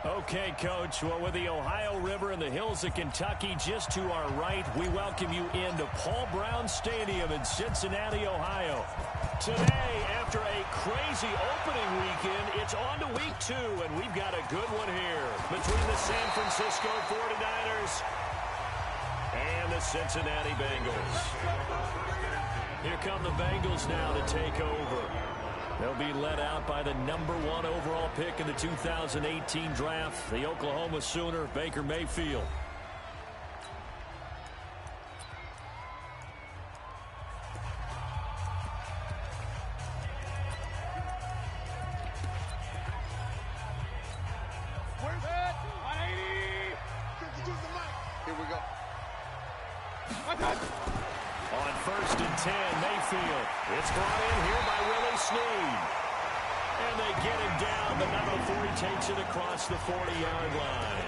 Okay, Coach. Well, with the Ohio River and the hills of Kentucky just to our right, we welcome you into Paul Brown Stadium in Cincinnati, Ohio. Today, after a crazy opening weekend, it's on to week 2, and we've got a good one here between the San Francisco 49ers and the Cincinnati Bengals. Here come the Bengals now to take over. They'll be led out by the #1 overall pick in the 2018 draft, the Oklahoma Sooner, Baker Mayfield. Where's that? 180! Here we go. On 1st and 10, Mayfield. It's brought in here by Willie Snead. And they get him down, but not before he takes it across the 40-yard line.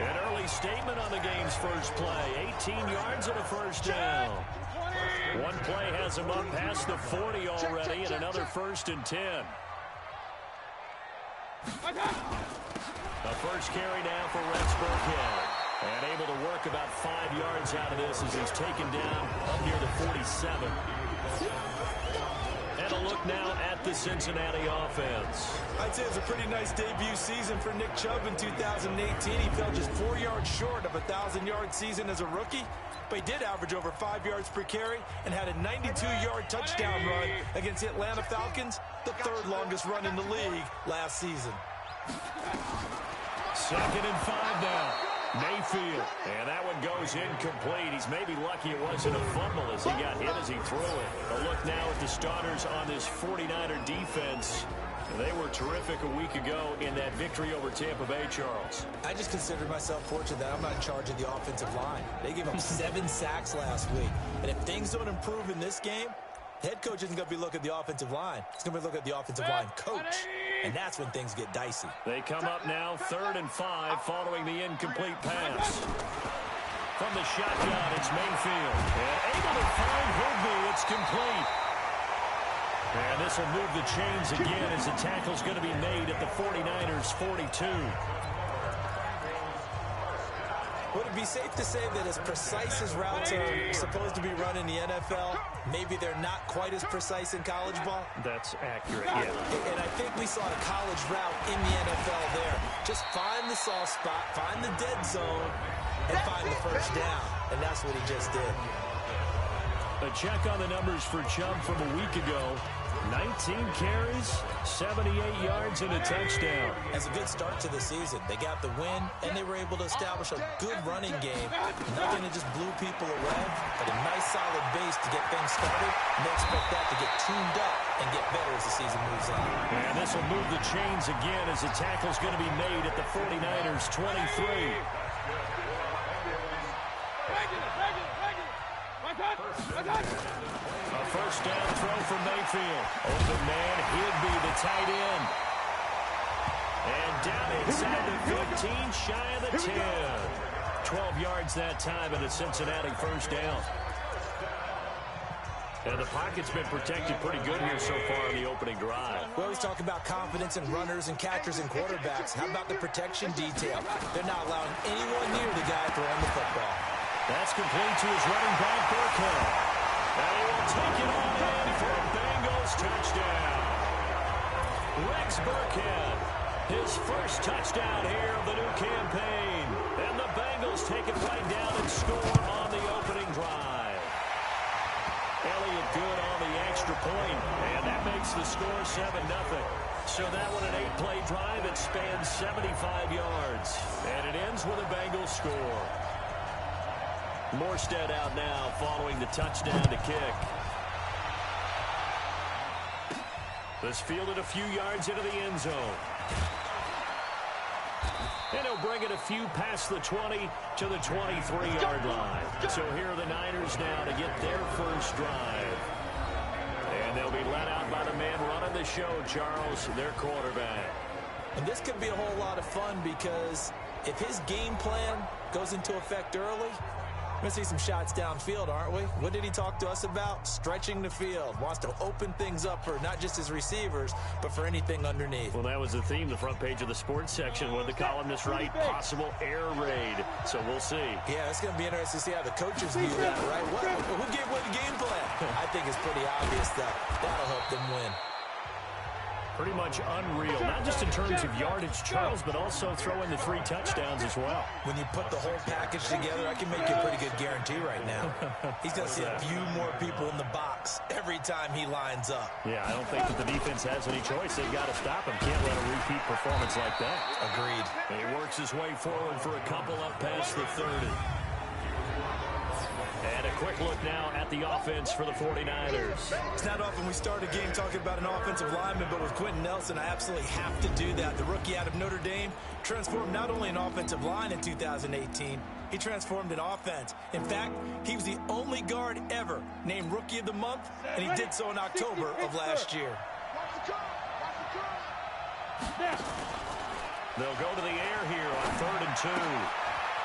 An early statement on the game's first play. 18 yards and a first down. One play has him up past the 40 already, and another 1st and 10. The first carry now for Rex Burkhead. And able to work about 5 yards out of this as he's taken down up near the 47. And a look now at the Cincinnati offense. I'd say it's a pretty nice debut season for Nick Chubb in 2018. He fell just 4 yards short of a 1,000-yard season as a rookie, but he did average over 5 yards per carry and had a 92-yard touchdown run against the Atlanta Falcons, the 3rd longest run in the league last season. 2nd and 5 now. Mayfield, and that one goes incomplete. He's maybe lucky it wasn't a fumble as he got hit as he threw it. A look now at the starters on this 49er defense. They were terrific a week ago in that victory over Tampa Bay, Charles. I just considered myself fortunate that I'm not in charge of the offensive line. They gave up 7 sacks last week. And if things don't improve in this game, the head coach isn't going to be looking at the offensive line. He's going to be looking at the offensive line coach. And that's when things get dicey. They come up now 3rd and 5 following the incomplete pass. From the shotgun, it's Mayfield. And able to find Higbee. It's complete. And this will move the chains again as the tackle's going to be made at the 49ers' 42. Would it be safe to say that as precise as routes are supposed to be run in the NFL, maybe they're not quite as precise in college ball? That's accurate, yeah. And I think we saw a college route in the NFL there. Just find the soft spot, find the dead zone, and find the first down. And that's what he just did. A check on the numbers for Chubb from a week ago. 19 carries, 78 yards, and a touchdown. That's a good start to the season. They got the win, and they were able to establish a good running game. Nothing that just blew people away, but a nice solid base to get things started. And they expect that to get tuned up and get better as the season moves on. And this will move the chains again as the tackle's going to be made at the 49ers' 23. A first down throw for Mayfield. Open man, Higbee, the tight end. And down inside the 15, shy of the 10. 12 yards that time, and a Cincinnati first down. And the pocket's been protected pretty good here so far in the opening drive. We always talk about confidence in runners and catchers and quarterbacks. How about the protection detail? They're not allowing anyone near the guy throwing the football. That's complete to his running back, Burkhead. And he will take it on in for a Bengals touchdown. Rex Burkhead, his first touchdown here of the new campaign. And the Bengals take it right down and score on the opening drive. Elliott good on the extra point, and that makes the score 7-0. So that one an 8-play drive. It spans 75 yards, and it ends with a Bengals score. Morstead out now following the touchdown to kick. This fielded a few yards into the end zone. And he'll bring it a few past the 20 to the 23-yard line. So here are the Niners now to get their first drive. And they'll be let out by the man running the show, Charles, their quarterback. And this could be a whole lot of fun because if his game plan goes into effect early, We're going to see some shots downfield, aren't we? What did he talk to us about? Stretching the field. Wants to open things up for not just his receivers, but for anything underneath. Well, that was the theme, the front page of the sports section, where the columnists write possible air raid. So we'll see. Yeah, it's going to be interesting to see how the coaches view that, right? Who gave away the game plan? I think it's pretty obvious that that'll help them win. Pretty much unreal, not just in terms of yardage, Charles, but also throwing the 3 touchdowns as well. When you put the whole package together, I can make you a pretty good guarantee right now. He's going to see a few more people in the box every time he lines up. Yeah, I don't think that the defense has any choice. They've got to stop him. Can't let a repeat performance like that. Agreed. And he works his way forward for a couple up past the 30. And a quick look now at the offense for the 49ers. It's not often we start a game talking about an offensive lineman, but with Quentin Nelson, I absolutely have to do that. The rookie out of Notre Dame transformed not only an offensive line in 2018, he transformed an offense. In fact, he was the only guard ever named Rookie of the Month, and he did so in October of last year. They'll go to the air here on 3rd and 2.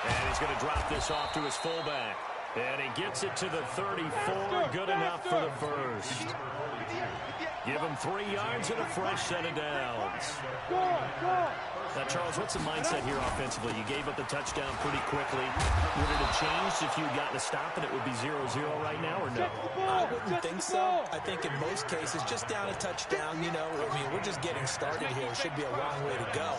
And he's going to drop this off to his fullback. And he gets it to the 34. Good enough for the first. Give him 3 yards and a fresh set of downs. Now, Charles, what's the mindset here offensively? You gave up the touchdown pretty quickly. Would it have changed if you had gotten a stop and it would be 0-0 right now, or no? I wouldn't think so. I think in most cases, just down a touchdown, you know, I mean, we're just getting started here. It should be a long way to go.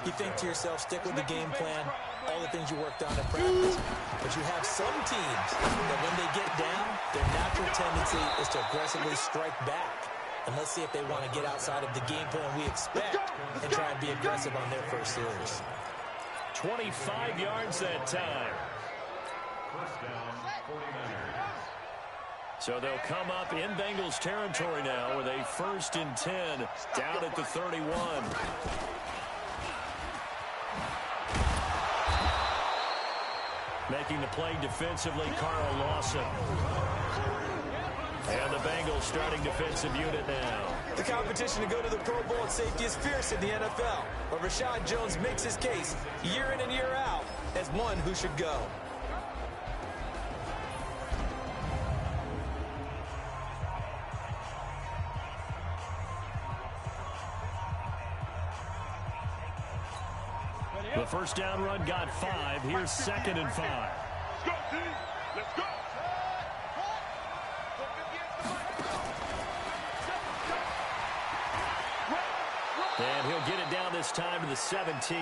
You think to yourself, stick with the game plan, all the things you worked on in practice. But you have some teams that when they get down, their natural tendency is to aggressively strike back. And let's see if they want to get outside of the game plan we expect and try and be aggressive on their first series. 25 yards that time. So they'll come up in Bengals territory now with a 1st and 10 down at the 31. Making the play defensively, Carl Lawson. And the Bengals starting defensive unit now. The competition to go to the Pro Bowl at safety is fierce in the NFL, where Rashad Jones makes his case year in and year out as one who should go. The first down run got 5. Here's 2nd and 5. Let's go, team. Let's go. And he'll get it down this time to the 17.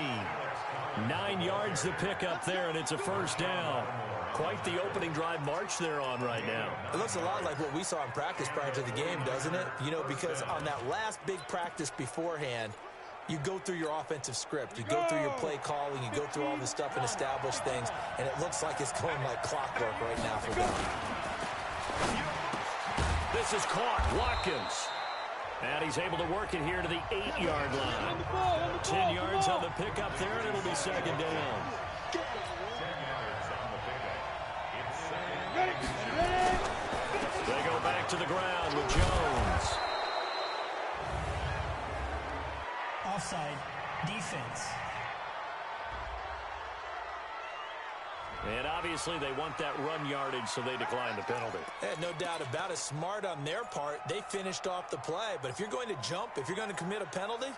9 yards the pickup there, and it's a first down. Quite the opening drive march they're on right now. It looks a lot like what we saw in practice prior to the game, doesn't it? You know, because on that last big practice beforehand, you go through your offensive script. You go through your play calling. You go through all this stuff and establish things. And it looks like it's going like clockwork right now for them. This is caught. Watkins. And he's able to work it here to the 8-yard line. 10 yards on the pickup there, and it'll be 2nd down. They go back to the ground with Jones. Offside defense. And obviously they want that run yardage, so they decline the penalty. No doubt about it. Smart on their part. They finished off the play. But if you're going to jump, if you're going to commit a penalty,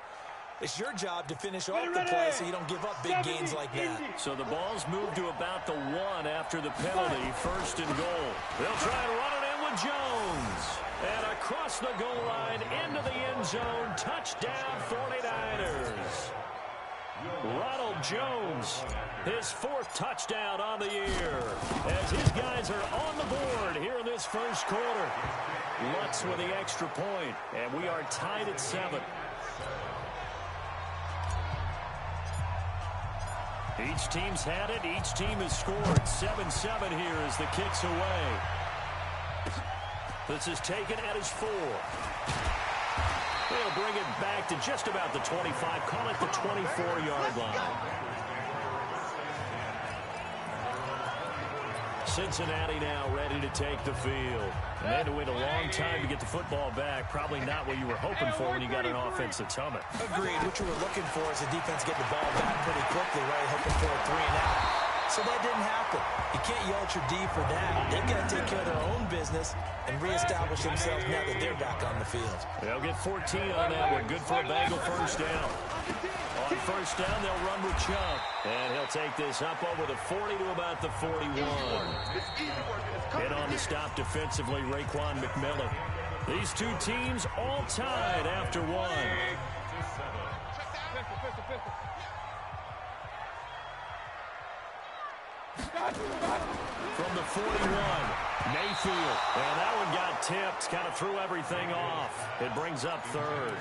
it's your job to finish off the play so you don't give up big gains like that. So the ball's moved to about the 1 after the penalty. 1st and goal. They'll try and run it in with Jones. And across the goal line into the end zone. Touchdown 49ers. Ronald Jones, his 4th touchdown on the year, as his guys are on the board here in this first quarter. Lutz with the extra point, and we are tied at 7. Each team's had it. Each team has scored. 7-7 here as the kick's away. This is taken at his 4. They'll bring it back to just about the 25. Call it the 24-yard line. Cincinnati now ready to take the field. And they had to wait a long time to get the football back. Probably not what you were hoping for when you got an offense that's humming. Agreed. What you were looking for is the defense get the ball back pretty quickly, right? Hoping for a 3-and-out. So that didn't happen. You can't yell at your D for that. They've got to take care of their own business and reestablish themselves now that they're back on the field. They'll get 14 on that one. Good for a Bengal first down. On first down, they'll run with Chubb. And he'll take this up over the 40 to about the 41. Hit on the stop defensively, Raekwon McMillan. These two teams all tied after one. From the 41, Mayfield. And that one got tipped, kind of threw everything off. It brings up third.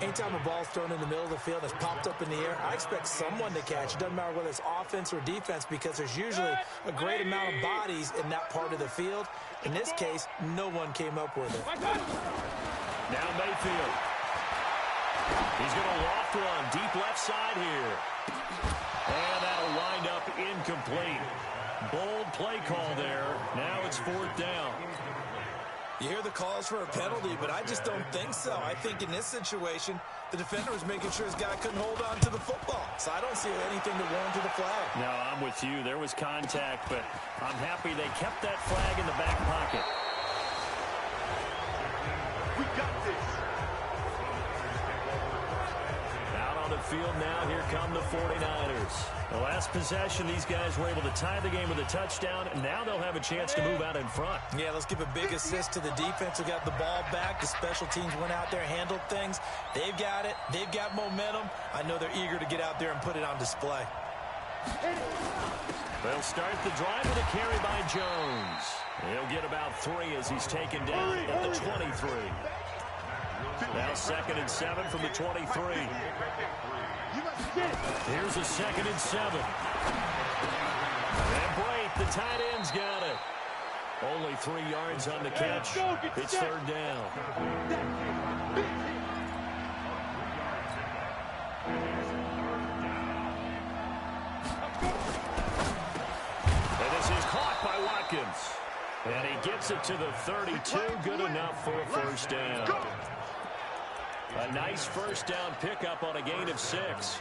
Anytime a ball's thrown in the middle of the field that's popped up in the air, I expect someone to catch. It doesn't matter whether it's offense or defense because there's usually a great amount of bodies in that part of the field. In this case, no one came up with it. Now Mayfield. He's going to loft one deep left side here. And that'll wind up incomplete. Bold play call there. Now it's fourth down. You hear the calls for a penalty, but I just don't think so. I think in this situation, the defender was making sure his guy couldn't hold on to the football. So I don't see anything to warrant the flag. No, I'm with you. There was contact, but I'm happy they kept that flag in the back pocket. We got this. Out on the field now, here come the 49ers. The last possession, these guys were able to tie the game with a touchdown, and now they'll have a chance to move out in front. Yeah, let's give a big assist to the defense who got the ball back. The special teams went out there, handled things. They've got it. They've got momentum. I know they're eager to get out there and put it on display. They'll start the drive with a carry by Jones. He'll get about 3 as he's taken down at the 23. Now 2nd and 7 from the 23. Here's a 2nd and 7. And Brate, the tight end's got it. Only 3 yards on the catch. It's third down. And this is caught by Watkins. And he gets it to the 32. Good enough for a first down. A nice first down pickup on a gain of 6.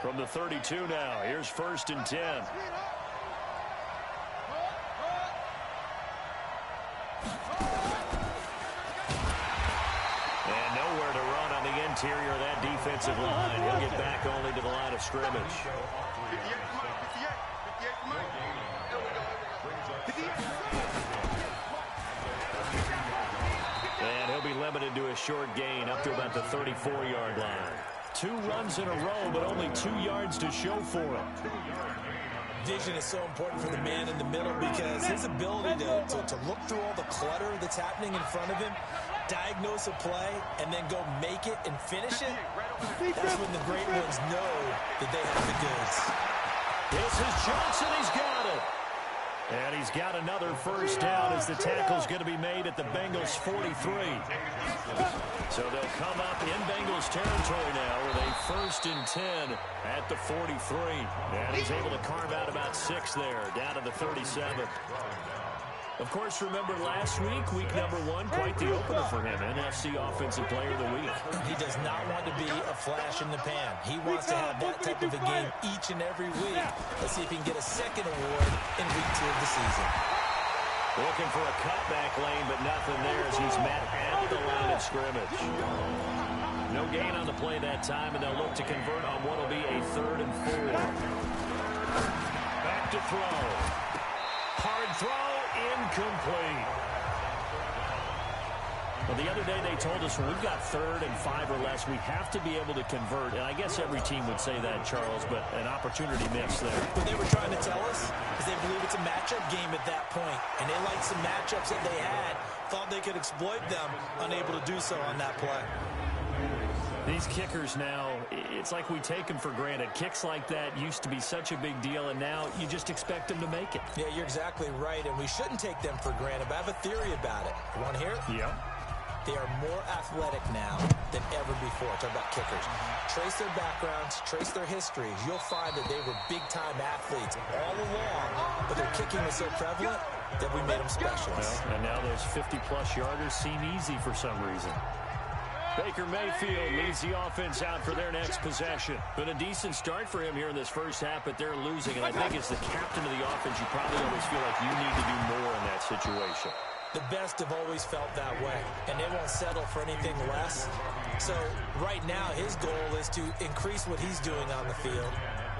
From the 32 now. Here's 1st and 10. And nowhere to run on the interior of that defensive line. He'll get back only to the line of scrimmage. And he'll be limited to a short gain up to about the 34-yard line. 2 runs in a row, but only 2 yards to show for him. Vision is so important for the man in the middle because his ability to look through all the clutter that's happening in front of him, diagnose a play, and then go make it and finish it, that's when the great ones know that they have the goods. This is Johnson. He's got it. And he's got another first down as the tackle's going to be made at the Bengals 43. So they'll come up in Bengals territory now with a 1st and 10 at the 43. And he's able to carve out about 6 there, down to the 37. Of course, remember last week, week number 1, quite the opener for him, NFC Offensive Player of the Week. He does not want to be a flash in the pan. He wants to have that type of a game each and every week. Let's see if he can get a second award in week 2 of the season. Looking for a cutback lane, but nothing there as he's met at the line of scrimmage. No gain on the play that time, and they'll look to convert on what will be a 3rd and 4. Back to throw. Hard throw, incomplete. Well, the other day they told us when we've got 3rd and 5 or less, we have to be able to convert. And I guess every team would say that, Charles, but an opportunity missed there. What they were trying to tell us is they believe it's a matchup game at that point. And they liked some matchups that they had, thought they could exploit them, unable to do so on that play. These kickers now, it's like we take them for granted. Kicks like that used to be such a big deal, and now you just expect them to make it. Yeah, you're exactly right, and we shouldn't take them for granted, but I have a theory about it. You want to hear it? Yeah. They are more athletic now than ever before. Talk about kickers. Trace their backgrounds, trace their histories. You'll find that they were big-time athletes all along, but their kicking was so prevalent that we made them specialists. Well, and now those 50-plus yarders seem easy for some reason. Baker Mayfield leads the offense out for their next possession. Been a decent start for him here in this first half, but they're losing. And I think as the captain of the offense, you probably always feel like you need to do more in that situation. The best have always felt that way, and they won't settle for anything less. So right now, his goal is to increase what he's doing on the field,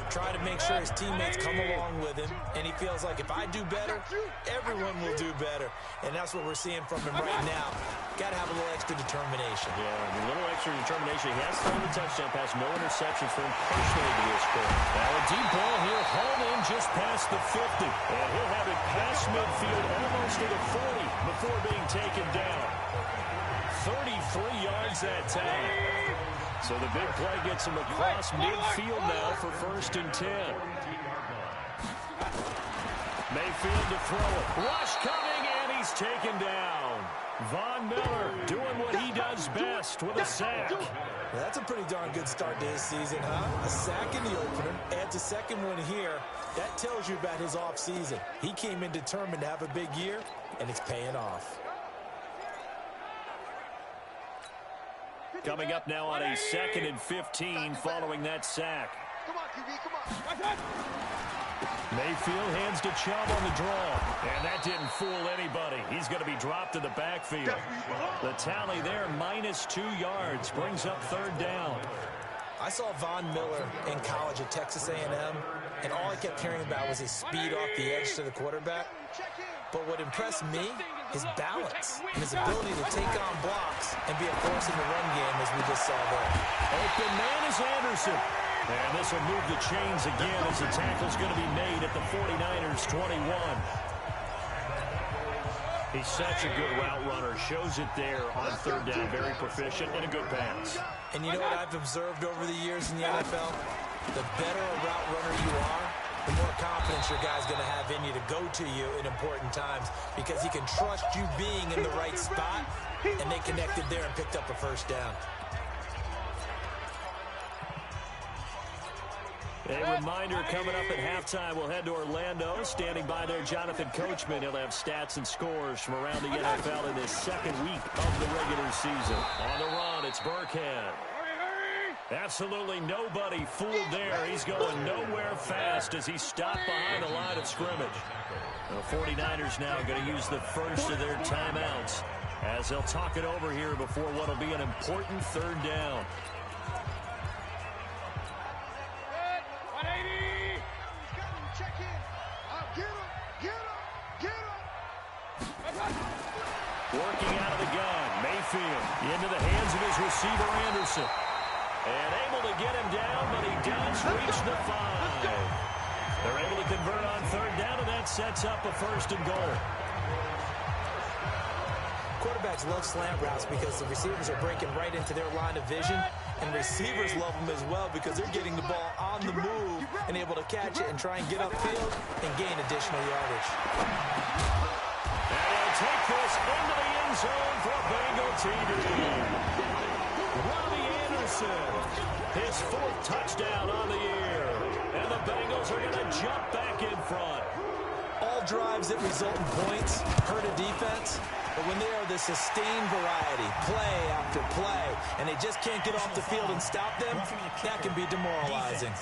try to make sure his teammates come along with him, and he feels like if I do better, everyone will do better. And that's what we're seeing from him right now. Got to have a little extra determination. Yeah, a little extra determination. He has thrown the touchdown pass, no interceptions for him personally to this point. Now a deep ball here, hauled in just past the 50. And he'll have it past midfield, almost to the 40 before being taken down. 33 yards that time. So the big play gets him across midfield now for 1st and 10. Mayfield to throw it. Rush coming, and he's taken down. Von Miller doing what he does best with a sack. Well, that's a pretty darn good start to his season, huh? A sack in the opener, adds a second one here. That tells you about his offseason. He came in determined to have a big year, and it's paying off. Coming up now on a 2nd and 15 following that sack. Come on, QB, come on. Mayfield hands to Chubb on the draw. And that didn't fool anybody. He's going to be dropped in the backfield. The tally there, -2 yards, brings up 3rd down. I saw Von Miller in college at Texas A&M, and all I kept hearing about was his speed off the edge to the quarterback. But what impressed me, his balance and his ability to take on blocks and be a force in the run game, as we just saw there. Open man is Anderson. And this will move the chains again as the tackle's going to be made at the 49ers 21. He's such a good route runner. Shows it there on 3rd down. Very proficient and a good pass. And you know what I've observed over the years in the NFL? The better a route runner you are, the more confidence your guy's going to have in you to go to you in important times, because he can trust you being in the right spot, and they connected there and picked up a 1st down. A reminder coming up at halftime, we'll head to Orlando. Standing by there, Jonathan Coachman. He'll have stats and scores from around the NFL in this 2nd week of the regular season. On the run, it's Burkhead. Absolutely nobody fooled there. He's going nowhere fast as he stopped behind the line of scrimmage. The 49ers now going to use the first of their timeouts as they'll talk it over here before what will be an important 3rd down. Working out of the gun, Mayfield into the hands of his receiver, Anderson. And able to get him down, but he does reach the 5. They're able to convert on 3rd down, and that sets up a 1st and goal. Quarterbacks love slant routes because the receivers are breaking right into their line of vision, and receivers love them as well because they're getting the ball on the move and able to catch it and try and get upfield and gain additional yardage. And he'll take this into the end zone for a Bengal TD. Robbie Anderson, his 4th touchdown on the year. And the Bengals are going to jump back in front. All drives that result in points hurt a defense, but when they are the sustained variety, play after play, and they just can't get off the field and stop them, that can be demoralizing.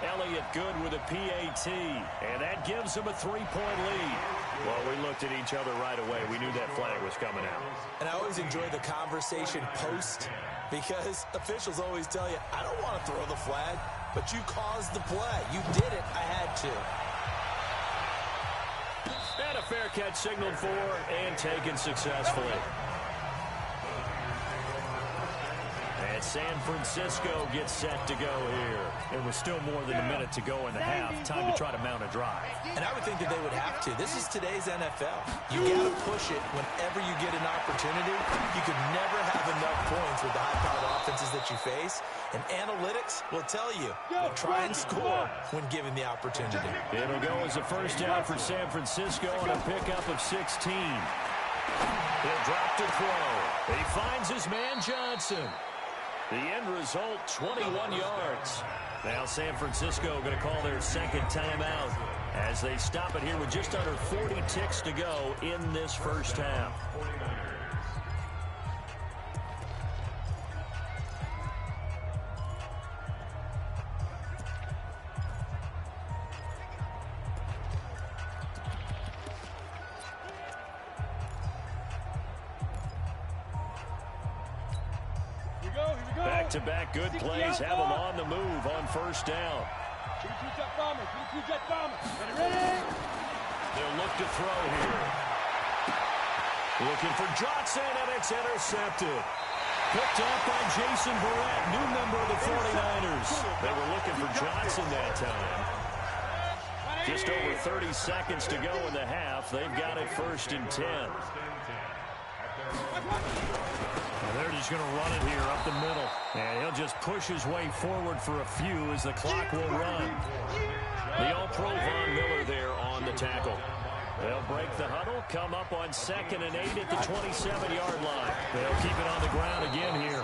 Elliott good with a PAT, and that gives him a 3-point lead. Well, we looked at each other right away. We knew that flag was coming out. And I always enjoy the conversation post, because officials always tell you, I don't want to throw the flag, but you caused the play. You did it. I had to. And a fair catch signaled for and taken successfully. And San Francisco gets set to go here. It was still more than a minute to go in the half. Time to try to mount a drive. And I would think that they would have to. This is today's NFL. You got to push it whenever you get an opportunity. You could never have enough points with the high-powered offenses that you face. And analytics will tell you to try and score when given the opportunity. It'll go as a 1st down for San Francisco on a pickup of 16. He'll drop to throw. He finds his man Johnson. The end result, 21 yards. Now San Francisco going to call their 2nd timeout as they stop it here with just under 40 ticks to go in this 1st half. Back-to-back good plays have them on the move on first down. They'll look to throw here. Looking for Johnson, and it's intercepted. Picked up by Jason Barrett, new member of the 49ers. They were looking for Johnson that time. Just over 30 seconds to go in the half. They've got it 1st and 10. And they're just going to run it here up the middle. And he'll just push his way forward for a few as the clock will run. The All-Pro Von Miller there on the tackle. They'll break the huddle, come up on 2nd and 8 at the 27-yard line. They'll keep it on the ground again here.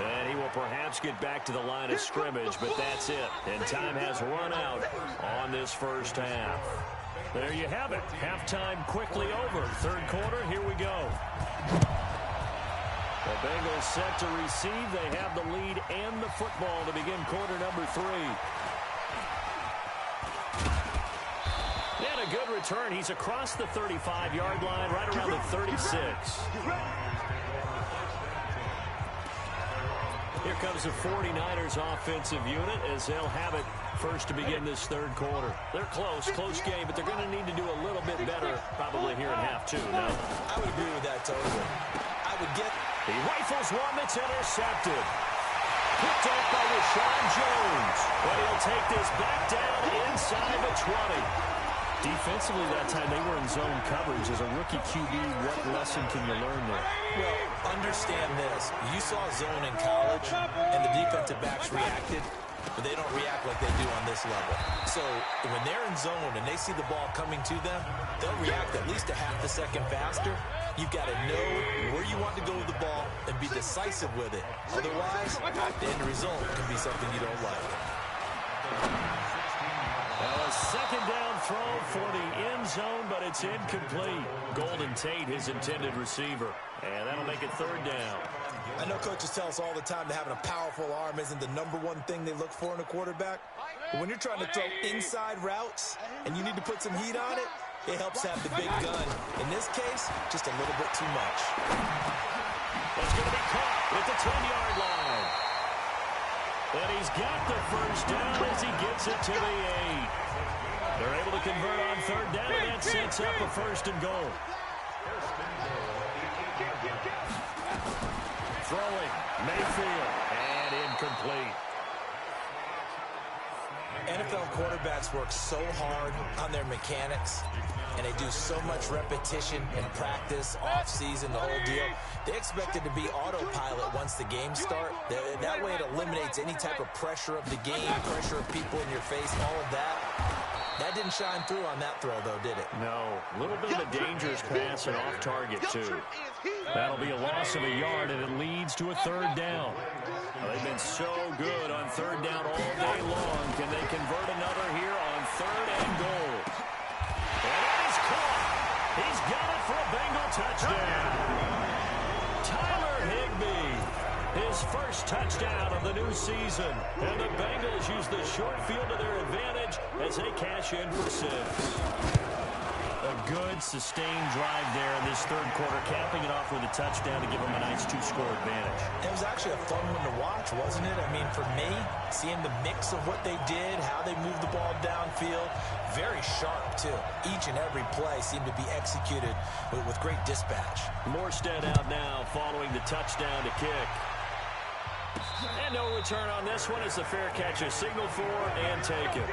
And he will perhaps get back to the line of scrimmage, but that's it. And time has run out on this first half. There you have it. Halftime quickly over. Third quarter, here we go. The Bengals set to receive. They have the lead and the football to begin quarter number 3. And a good return. He's across the 35-yard line, right around the 36. Here comes the 49ers offensive unit as they'll have it first to begin this third quarter. They're close game, but they're going to need to do a little bit better probably here in half 2. No? I would agree with that totally. I would get... He rifles one that's intercepted. Picked up by Rashawn Jones. But he'll take this back down inside the 20. Defensively that time, they were in zone coverage. As a rookie QB, what lesson can you learn there? Well, understand this. You saw zone in college, and the defensive backs reacted, but they don't react like they do on this level. So when they're in zone and they see the ball coming to them, they'll react at least a half a second faster. You've got to know where you want to go with the ball and be decisive with it. Otherwise, the end result can be something you don't like. Well, a second down throw for the end zone, but it's incomplete. Golden Tate, his intended receiver. And that'll make it third down. I know coaches tell us all the time that having a powerful arm isn't the #1 thing they look for in a quarterback. But when you're trying to throw inside routes and you need to put some heat on it, it helps have the big gun. In this case, just a little bit too much. It's going to be caught at the 10-yard line. And he's got the first down as he gets it to the 8. They're able to convert on third down, and that sets up a 1st and goal. Throwing, Mayfield, and incomplete. NFL quarterbacks work so hard on their mechanics, and they do so much repetition and practice, off-season, the whole deal. They expect it to be autopilot once the games start. That way it eliminates any type of pressure of the game, pressure of people in your face, all of that. That didn't shine through on that throw, though, did it? No. A little bit of a dangerous pass and off target, too. That'll be a loss of a yard, and it leads to a third down. Well, they've been so good on third down all day long. Can they convert another here on 3rd and goal? And it is caught. He's got it for a Bengal touchdown. Tyler Higbee, his first touchdown of the new season. And the Bengals use the short field to their advantage as they cash in for 6. A good, sustained drive there in this third quarter, capping it off with a touchdown to give them a nice 2-score advantage. It was actually a fun one to watch, wasn't it? I mean, for me, seeing the mix of what they did, how they moved the ball downfield, very sharp, too. Each and every play seemed to be executed with great dispatch. Morstead out now following the touchdown to kick. And no return on this one as the fair catch is signaled for and taken.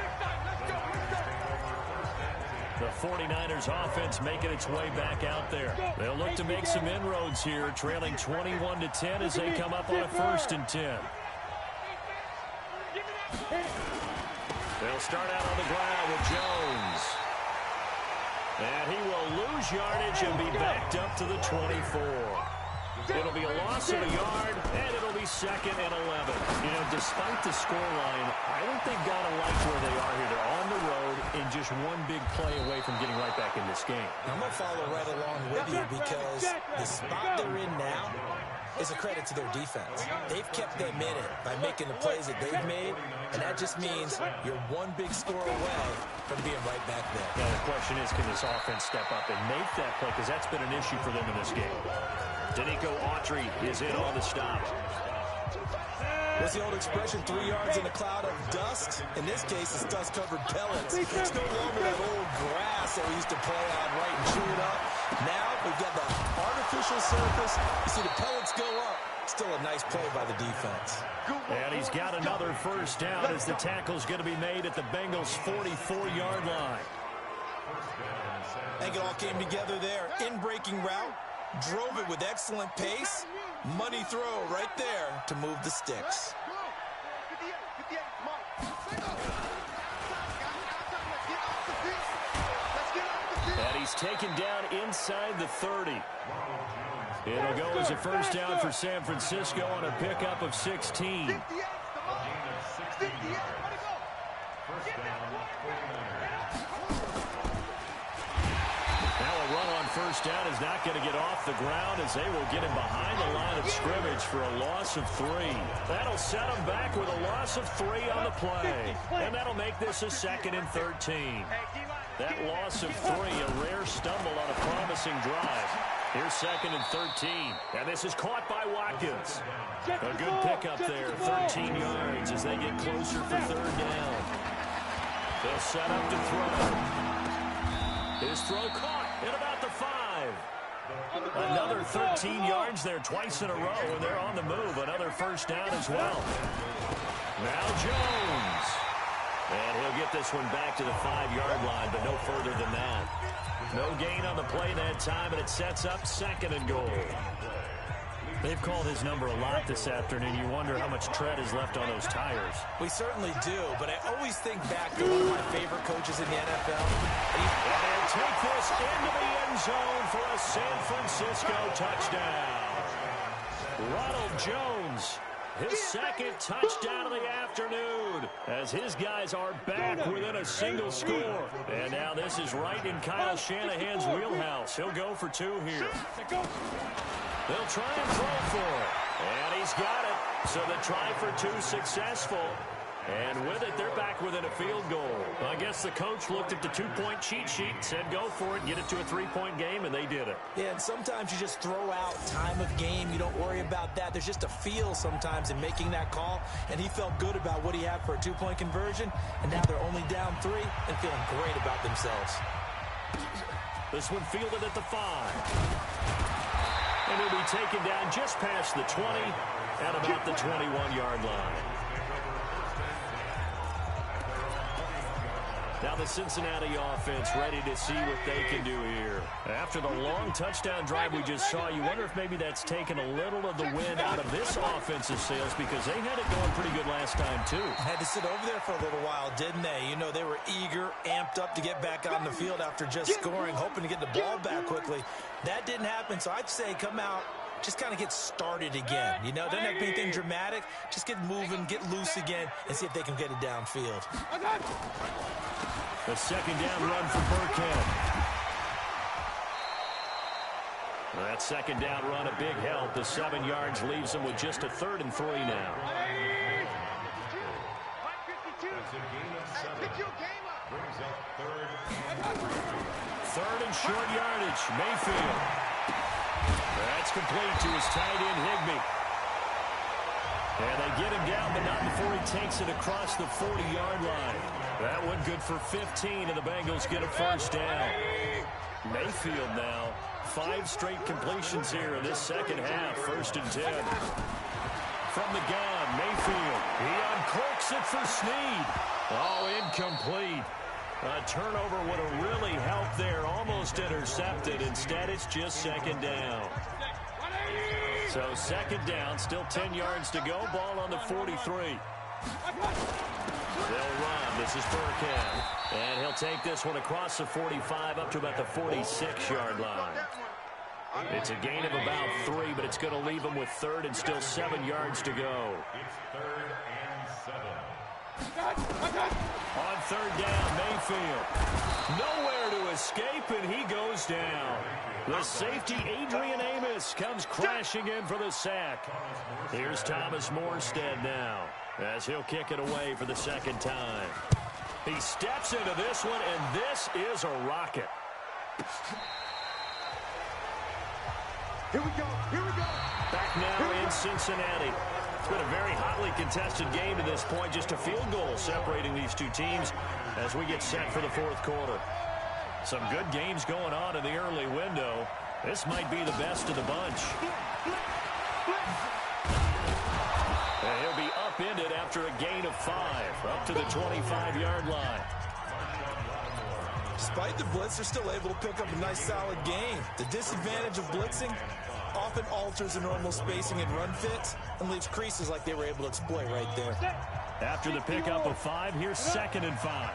The 49ers offense making its way back out there. They'll look to make some inroads here, trailing 21-10 as they come up on a 1st and 10. They'll start out on the ground with Jones. And he will lose yardage and be backed up to the 24. It'll be a loss of a yard, and it'll be 2nd and 11. You know, despite the scoreline, I think they've got to like where they are here. They're on the road and just one big play away from getting right back in this game. I'm going to follow right along with you because the spot they're in now is a credit to their defense. They've kept them in it by making the plays that they've made, and that just means you're one big score away from being right back there. Now, the question is, can this offense step up and make that play? Because that's been an issue for them in this game. Danico Autry is in on the stop. What's the old expression, 3 yards in a cloud of dust? In this case, it's dust-covered pellets. It's no longer that old grass that we used to play on, right, and chew it up. Now we've got the artificial surface. You see the pellets go up. Still a nice play by the defense. And he's got another first down as the tackle's going to be made at the Bengals' 44-yard line. I think it all came together there. In-breaking route. Drove it with excellent pace. Money throw right there to move the sticks. And he's taken down inside the 30. It'll go as a first down for San Francisco on a pickup of 16. First down is not going to get off the ground as they will get him behind the line of scrimmage for a loss of 3. That'll set him back with a loss of 3 on the play. And that'll make this a 2nd and 13. That loss of 3, a rare stumble on a promising drive. Here's 2nd and 13. And this is caught by Watkins. A good pickup there, 13 yards as they get closer for 3rd down. They'll set up to throw. His throw caught at about the 5. Another 13 yards there twice in a row, and they're on the move. Another first down as well. Now Jones. And he'll get this one back to the 5-yard line, but no further than that. No gain on the play that time, and it sets up 2nd and goal. They've called his number a lot this afternoon. You wonder how much tread is left on those tires. We certainly do, but I always think back to one of my favorite coaches in the NFL. And they'll take this into the end zone for a San Francisco touchdown. Ronald Jones, his 2nd touchdown of the afternoon, as his guys are back within a single score. And now this is right in Kyle Shanahan's wheelhouse. He'll go for 2 here. They'll try and throw for it. And he's got it. So the try for 2 successful. And with it, they're back within a field goal. I guess the coach looked at the 2-point cheat sheet and said, go for it, get it to a 3-point game, and they did it. Yeah, and sometimes you just throw out time of game. You don't worry about that. There's just a feel sometimes in making that call. And he felt good about what he had for a 2-point conversion. And now they're only down 3 and feeling great about themselves. This one fielded at the 5. And he'll be taken down just past the 20 at about the 21-yard line. Now the Cincinnati offense ready to see what they can do here. After the long touchdown drive we just saw, you wonder if maybe that's taken a little of the wind out of this offensive sails, because they had it going pretty good last time too. Had to sit over there for a little while, didn't they? You know, they were eager, amped up to get back on the field after just scoring, hoping to get the ball back quickly. That didn't happen, so I'd say come out, just kind of get started again. You know, doesn't have to be anything dramatic. Just get moving, get loose again, and see if they can get it downfield. The 2nd down run for Burkhead. That 2nd down run, a big help. The 7 yards leaves them with just a 3rd and 3 now. Third and short yardage. Mayfield. That's complete to his tight end, Higbee. And they get him down, but not before he takes it across the 40-yard line. That one good for 15, and the Bengals get a first down. Mayfield now, 5 straight completions here in this second half. 1st and 10. From the gun, Mayfield. He uncorks it for Snead. Oh, incomplete. A turnover would have really helped there. Almost intercepted. Instead, it's just 2nd down. So 2nd down, still 10 yards to go. Ball on the 43. They'll run. This is Burkhead. And he'll take this one across the 45 up to about the 46-yard line. It's a gain of about 3, but it's going to leave him with 3rd and still 7 yards to go. It's 3rd and 7. On 3rd down, Mayfield. Nowhere to escape, and he goes down. The safety, Adrian Amos, comes crashing in for the sack. Here's Thomas Morstead now, as he'll kick it away for the 2nd time. He steps into this one, and this is a rocket. Here we go. Here we go. Back now in Cincinnati. It's been a very hotly contested game to this point. Just a field goal separating these two teams as we get set for the fourth quarter. Some good games going on in the early window. This might be the best of the bunch. And he'll be upended after a gain of 5, up to the 25-yard line. Despite the blitz, they're still able to pick up a nice, solid gain. The disadvantage of blitzing often alters the normal spacing and run fits and leaves creases like they were able to exploit right there. After the pickup of 5, here's 2nd and 5.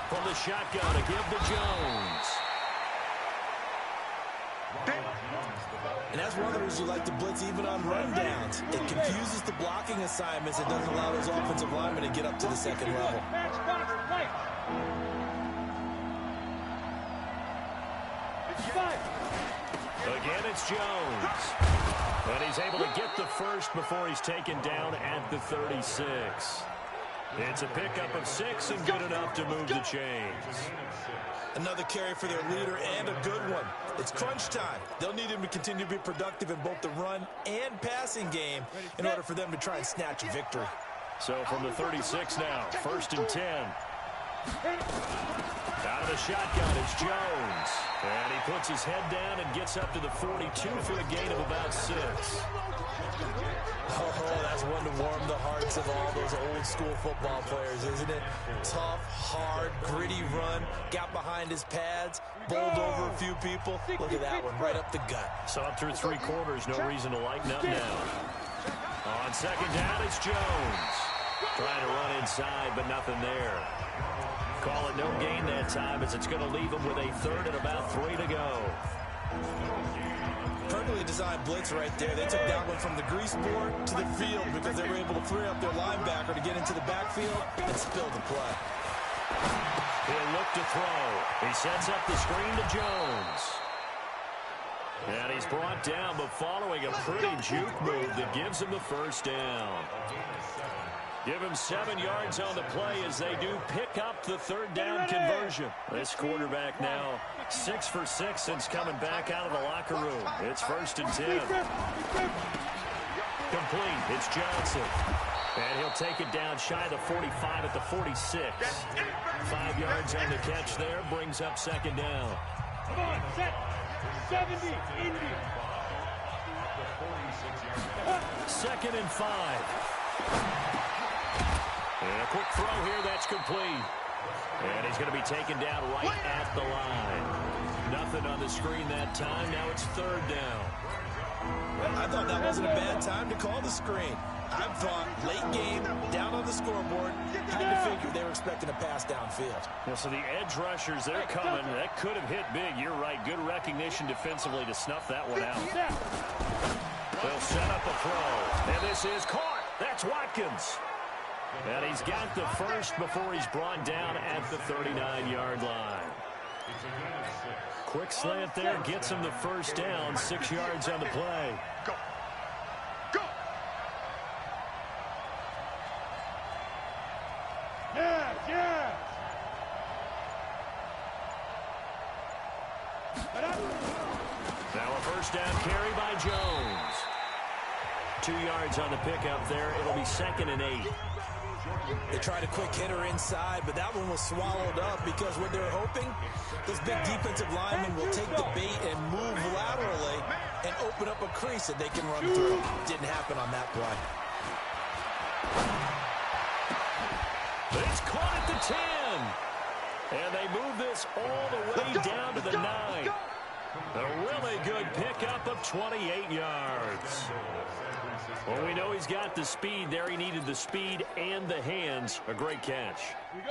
From the shotgun to give to Jones. And that's one of the reasons you like to blitz even on rundowns. It confuses the blocking assignments. It doesn't allow those offensive linemen to get up to the second level. Again, it's Jones. And he's able to get the first before he's taken down at the 36. It's a pickup of 6 and good enough to move the chains. Another carry for their leader and a good one. It's crunch time. They'll need him to continue to be productive in both the run and passing game in order for them to try and snatch a victory. So from the 36 now, 1st and 10. Out of the shotgun, it's Jones. And he puts his head down and gets up to the 42 for a gain of about 6. Oh, that's one to warm the hearts of all those old school football players, isn't it? Tough, hard, gritty run, got behind his pads, bowled over a few people. Look at that one, right up the gut. So up through 3 quarters, no reason to lighten up now. On 2nd down, it's Jones. Trying to run inside, but nothing there. Call it no gain that time as it's going to leave him with a 3rd and about 3 to go. Perfectly designed blitz right there. They took that one from the grease board to the field because they were able to free up their linebacker to get into the backfield and spill the play. He'll look to throw. He sets up the screen to Jones. And he's brought down, but following a pretty juke move that gives him the 1st down. Give him 7 yards on the play as they do pick up the 3rd down conversion. This quarterback now 6 for 6 since coming back out of the locker room. It's 1st and 10. Complete. It's Johnson. And he'll take it down shy of the 45 at the 46. 5 yards on the catch there. Brings up 2nd down. Come on, set. 70, Indy. 2nd and 5. And a quick throw here, that's complete. And he's going to be taken down right at the line. Nothing on the screen that time. Now it's 3rd down. I thought that wasn't a bad time to call the screen. I thought late game, down on the scoreboard, had to figure they were expecting a pass downfield. Yeah, so the edge rushers, they're coming. That could have hit big. You're right. Good recognition defensively to snuff that one out. They'll set up a throw. And this is caught. That's Watkins. And he's got the first before he's brought down at the 39-yard line. Quick slant there, gets him the 1st down, 6 yards on the play. Go. Go. Yeah, yeah. Now a 1st down carry by Jones. 2 yards on the pickup there. It'll be 2nd and 8. They tried a quick hitter inside, but that one was swallowed up because what they're hoping, those big defensive linemen will take the bait and move laterally and open up a crease that they can run through. Didn't happen on that play. It's caught at the 10. And they move this all the way down to the 9. A really good pickup of 28 yards. Well, we know he's got the speed there. He needed the speed and the hands. A great catch.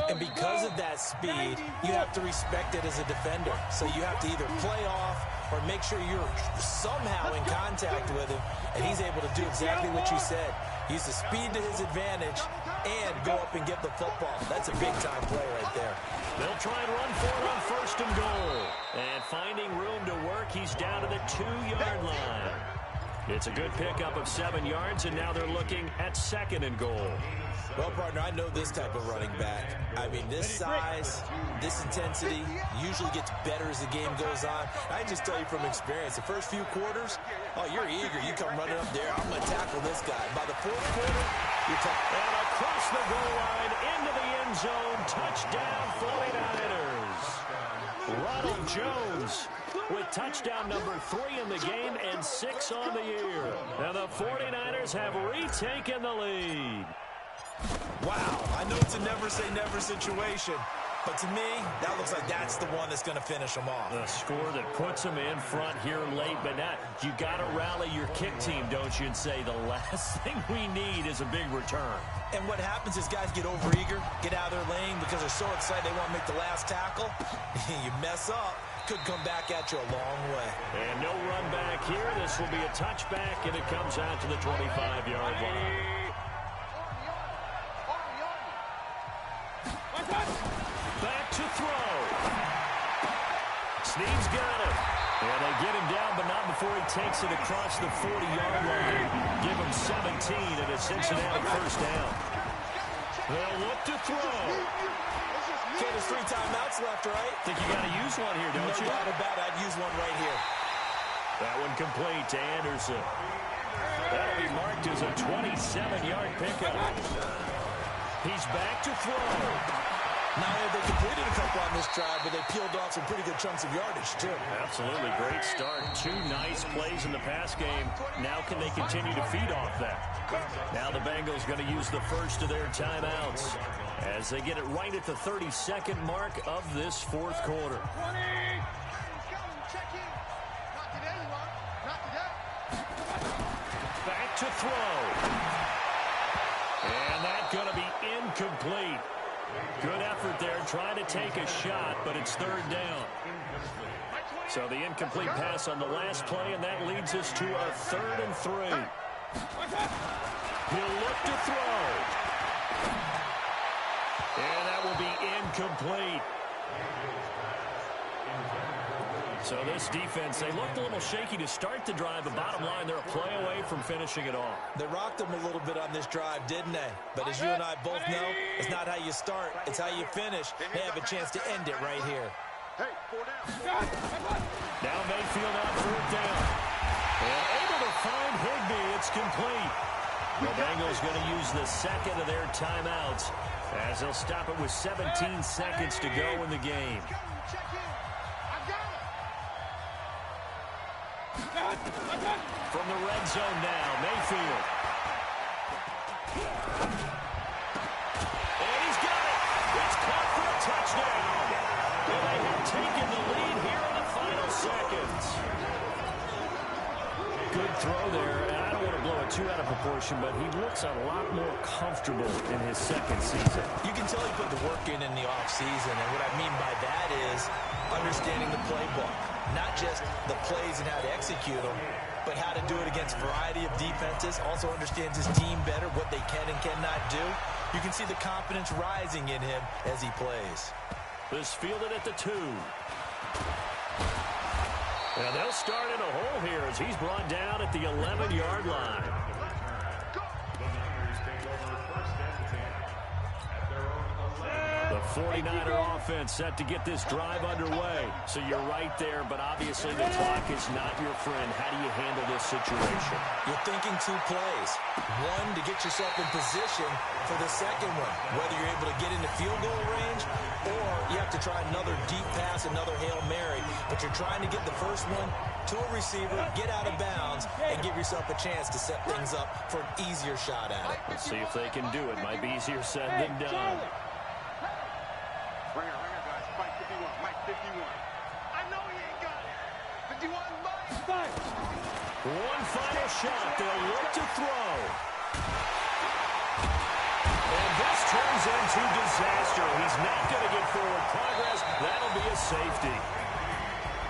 And because of that speed, you have to respect it as a defender. So you have to either play off or make sure you're somehow in contact with him. And he's able to do exactly what you said. Use the speed to his advantage and go up and get the football. That's a big-time play right there. They'll try and run for it on 1st and goal. And finding room to work, he's down to the 2-yard line. It's a good pickup of 7 yards, and now they're looking at 2nd and goal. Well, partner, I know this type of running back. I mean, this size, this intensity usually gets better as the game goes on. I can just tell you from experience, the first few quarters, oh, you're eager. You come running up there, I'm going to tackle this guy. By the 4th quarter, you're tough. And across the goal line, into the end zone, touchdown 49ers. Ronald Jones with touchdown number 3 in the game and 6 on the year. And the 49ers have retaken the lead. Wow, I know it's a never-say-never situation, but to me, that looks like that's the one that's going to finish them off. The score that puts them in front here late, but not. You got to rally your kick team, don't you, and say the last thing we need is a big return. And what happens is guys get overeager, get out of their lane because they're so excited they want to make the last tackle. You mess up, could come back at you a long way. And no run back here. This will be a touchback, and it comes out to the 25-yard line. Back to throw. Snead's got it. And they get him down, but not before he takes it across the 40-yard line. Give him 17 and a Cincinnati first down. They'll look to throw. Okay, there's 3 timeouts left, right? Think you got to use one here, don't you? No doubt about it. I'd use one right here. That one complete to Anderson. That'll be marked as a 27-yard pickup. He's back to throw. Now they completed a couple on this drive, but they peeled off some pretty good chunks of yardage, too. Absolutely. Great start. 2 nice plays in the pass game. Now can they continue to feed off that? Now the Bengals going to use the first of their timeouts as they get it right at the 32nd mark of this 4th quarter. Back to throw. And that's going to be incomplete. Good effort there, trying to take a shot, but it's 3rd down. So the incomplete pass on the last play, and that leads us to a 3rd and 3. He'll look to throw. And that will be incomplete. So this defense, they looked a little shaky to start the drive, but bottom line, they're a play away from finishing it off. They rocked them a little bit on this drive, didn't they? But as you and I both know, it's not how you start, it's how you finish. They have a chance to end it right here. Now Mayfield on 4th down. And able to find Higbee. It's complete. The Bengals going to use the 2nd of their timeouts as they'll stop it with 17 seconds to go in the game. From the red zone now, Mayfield. And he's got it. It's caught for a touchdown. Well, they have taken the lead here in the final seconds. Good throw there. And I don't want to blow it too out of proportion, but he looks a lot more comfortable in his 2nd season. You can tell he put the work in the offseason, and what I mean by that is understanding the playbook. Not just the plays and how to execute them, but how to do it against a variety of defenses. Also understands his team better, what they can and cannot do. You can see the confidence rising in him as he plays. This fielded at the 2. Now they'll start in a hole here as he's brought down at the 11-yard line. The 49er offense set to get this drive underway. So you're right there, but obviously the clock is not your friend. How do you handle this situation? You're thinking 2 plays. One, to get yourself in position for the 2nd one. Whether you're able to get into field goal range or you have to try another deep pass, another Hail Mary. But you're trying to get the first one to a receiver, get out of bounds, and give yourself a chance to set things up for an easier shot at it. Let's see if they can do it. Might be easier said than done. Right here, guys. Mike 51. Mike 51. I know he ain't got it. 51, Mike. One final shot. They'll look to throw. And this turns into disaster. He's not going to get forward progress. That'll be a safety.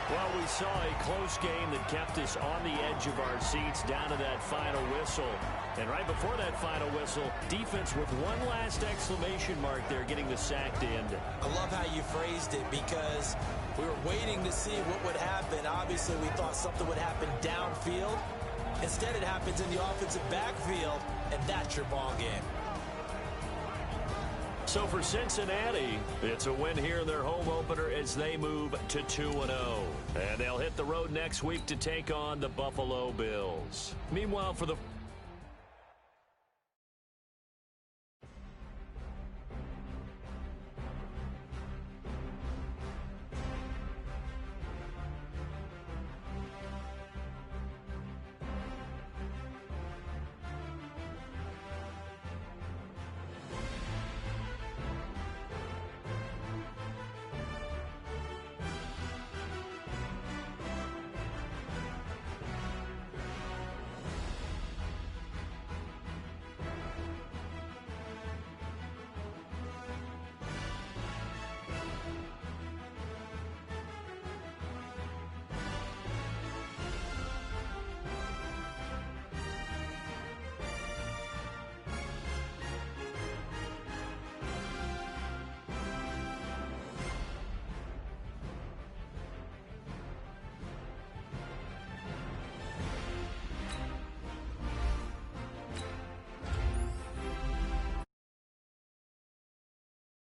Well, we saw a close game that kept us on the edge of our seats down to that final whistle. And right before that final whistle, defense with one last exclamation mark there, getting the sack to end it. I love how you phrased it because we were waiting to see what would happen. Obviously, we thought something would happen downfield. Instead, it happens in the offensive backfield, and that's your ball game. So for Cincinnati, it's a win here in their home opener as they move to 2-0. And they'll hit the road next week to take on the Buffalo Bills. Meanwhile, for the